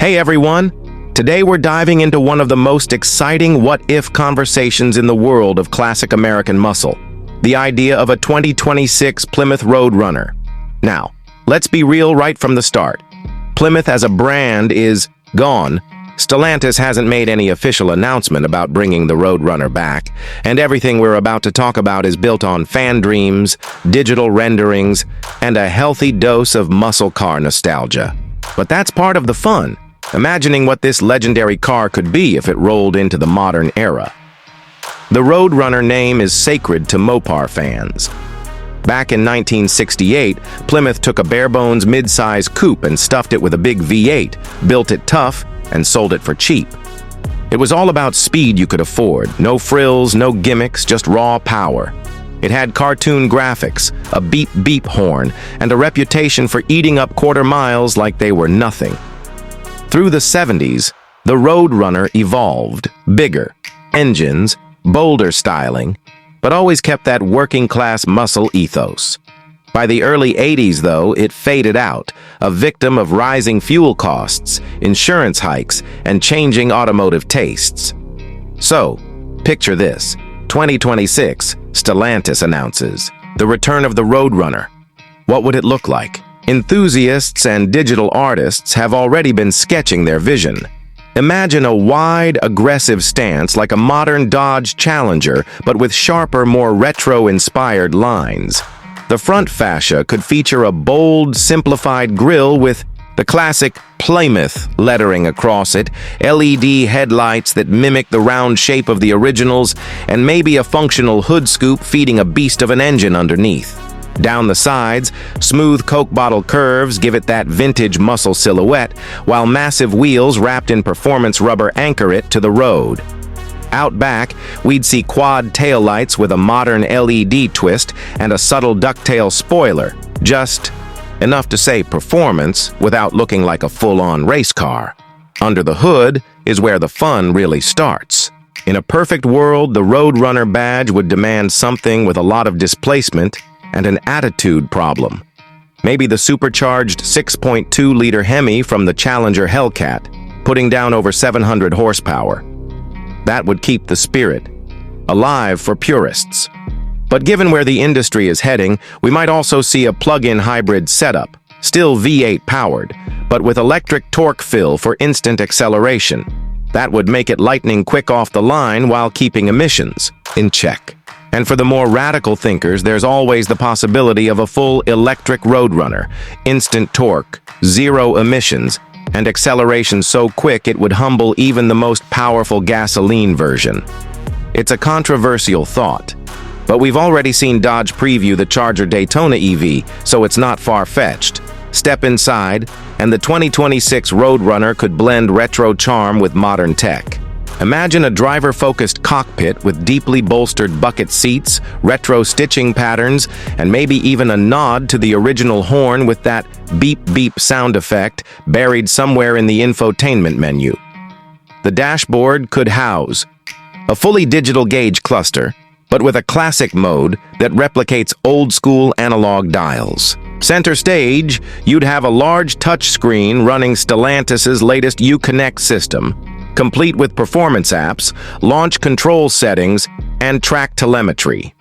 Hey everyone! Today we're diving into one of the most exciting what-if conversations in the world of classic American muscle, the idea of a 2026 Plymouth Roadrunner. Now, let's be real right from the start. Plymouth as a brand is gone. Stellantis hasn't made any official announcement about bringing the Roadrunner back, and everything we're about to talk about is built on fan dreams, digital renderings, and a healthy dose of muscle car nostalgia. But that's part of the fun. Imagining what this legendary car could be if it rolled into the modern era. The Roadrunner name is sacred to Mopar fans. Back in 1968, Plymouth took a bare-bones mid-size coupe and stuffed it with a big V8, built it tough, and sold it for cheap. It was all about speed you could afford, no frills, no gimmicks, just raw power. It had cartoon graphics, a beep-beep horn, and a reputation for eating up quarter miles like they were nothing. Through the 70s, the Roadrunner evolved, bigger, engines, bolder styling, but always kept that working-class muscle ethos. By the early 80s, though, it faded out, a victim of rising fuel costs, insurance hikes, and changing automotive tastes. So, picture this. 2026, Stellantis announces the return of the Roadrunner. What would it look like? Enthusiasts and digital artists have already been sketching their vision. Imagine a wide, aggressive stance like a modern Dodge Challenger, but with sharper, more retro-inspired lines. The front fascia could feature a bold, simplified grille with the classic Plymouth lettering across it, LED headlights that mimic the round shape of the originals, and maybe a functional hood scoop feeding a beast of an engine underneath. Down the sides, smooth Coke bottle curves give it that vintage muscle silhouette, while massive wheels wrapped in performance rubber anchor it to the road. Out back, we'd see quad taillights with a modern LED twist and a subtle ducktail spoiler, just enough to say performance without looking like a full-on race car. Under the hood is where the fun really starts. In a perfect world, the Roadrunner badge would demand something with a lot of displacement and an attitude problem. Maybe the supercharged 6.2-liter Hemi from the Challenger Hellcat, putting down over 700 horsepower. That would keep the spirit alive for purists. But given where the industry is heading, we might also see a plug-in hybrid setup, still V8 powered, but with electric torque fill for instant acceleration. That would make it lightning quick off the line while keeping emissions in check. And for the more radical thinkers, there's always the possibility of a full electric Roadrunner, instant torque, zero emissions, and acceleration so quick it would humble even the most powerful gasoline version. It's a controversial thought, but we've already seen Dodge preview the Charger Daytona EV, so it's not far-fetched. Step inside, and the 2026 Roadrunner could blend retro charm with modern tech. Imagine a driver-focused cockpit with deeply bolstered bucket seats, retro stitching patterns, and maybe even a nod to the original horn with that beep-beep sound effect buried somewhere in the infotainment menu. The dashboard could house a fully digital gauge cluster, but with a classic mode that replicates old-school analog dials. Center stage, you'd have a large touchscreen running Stellantis' latest Uconnect system, complete with performance apps, launch control settings, and track telemetry.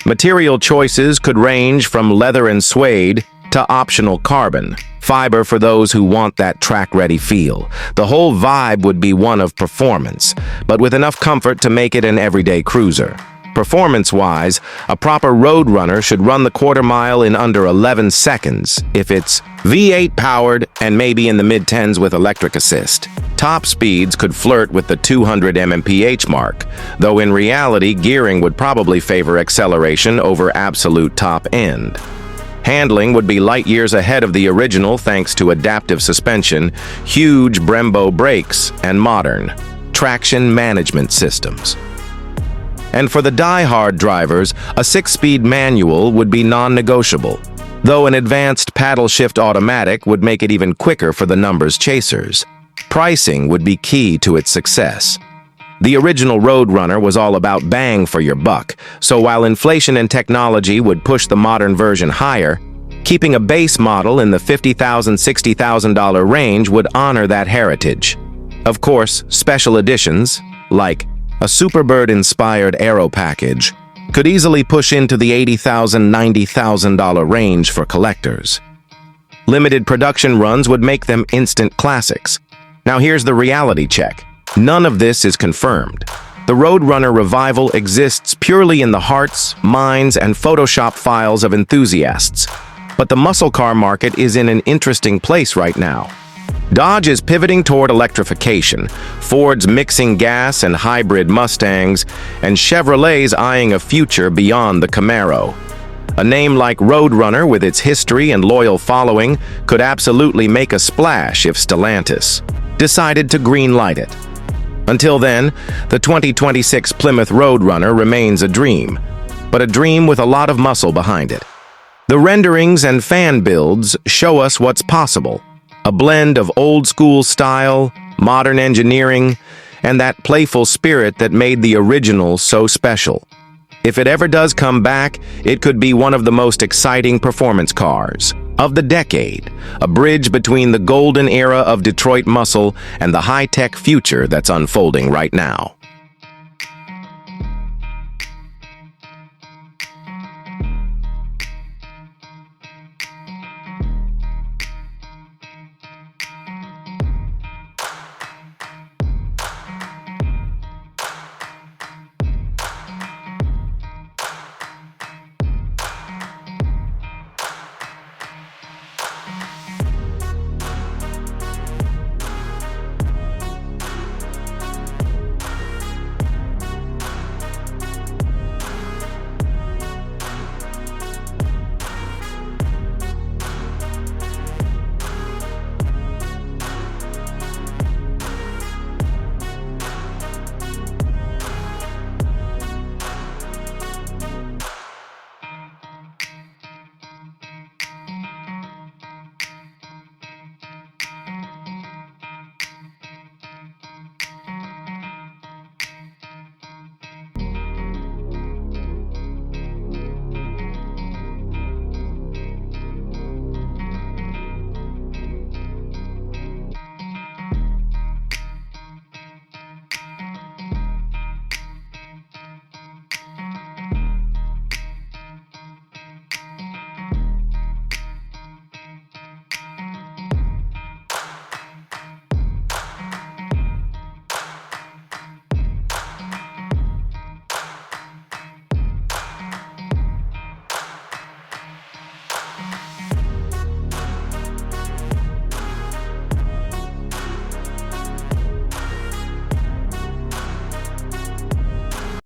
Material choices could range from leather and suede to optional carbon, fiber for those who want that track-ready feel. The whole vibe would be one of performance, but with enough comfort to make it an everyday cruiser. Performance-wise, a proper Roadrunner should run the quarter mile in under 11 seconds if it's V8 powered and maybe in the mid-10s with electric assist. Top speeds could flirt with the 200 mph mark, though in reality gearing would probably favor acceleration over absolute top end. Handling would be light years ahead of the original thanks to adaptive suspension, huge Brembo brakes, and modern traction management systems. And for the die-hard drivers, a 6-speed manual would be non-negotiable, though an advanced paddle-shift automatic would make it even quicker for the numbers chasers. Pricing would be key to its success. The original Roadrunner was all about bang for your buck, so while inflation and technology would push the modern version higher, Keeping a base model in the $50,000, $60,000 range would honor that heritage. Of course, special editions, like a Superbird-inspired aero package, could easily push into the $80,000, $90,000 range for collectors. Limited production runs would make them instant classics. Now here's the reality check. None of this is confirmed. The Roadrunner revival exists purely in the hearts, minds, and Photoshop files of enthusiasts. But the muscle car market is in an interesting place right now. Dodge is pivoting toward electrification, Ford's mixing gas and hybrid Mustangs, and Chevrolet's eyeing a future beyond the Camaro. A name like Roadrunner, with its history and loyal following, could absolutely make a splash if Stellantis decided to green-light it. Until then, the 2026 Plymouth Roadrunner remains a dream, but a dream with a lot of muscle behind it. The renderings and fan builds show us what's possible. A blend of old-school style, modern engineering, and that playful spirit that made the original so special. If it ever does come back, it could be one of the most exciting performance cars of the decade, a bridge between the golden era of Detroit muscle and the high-tech future that's unfolding right now.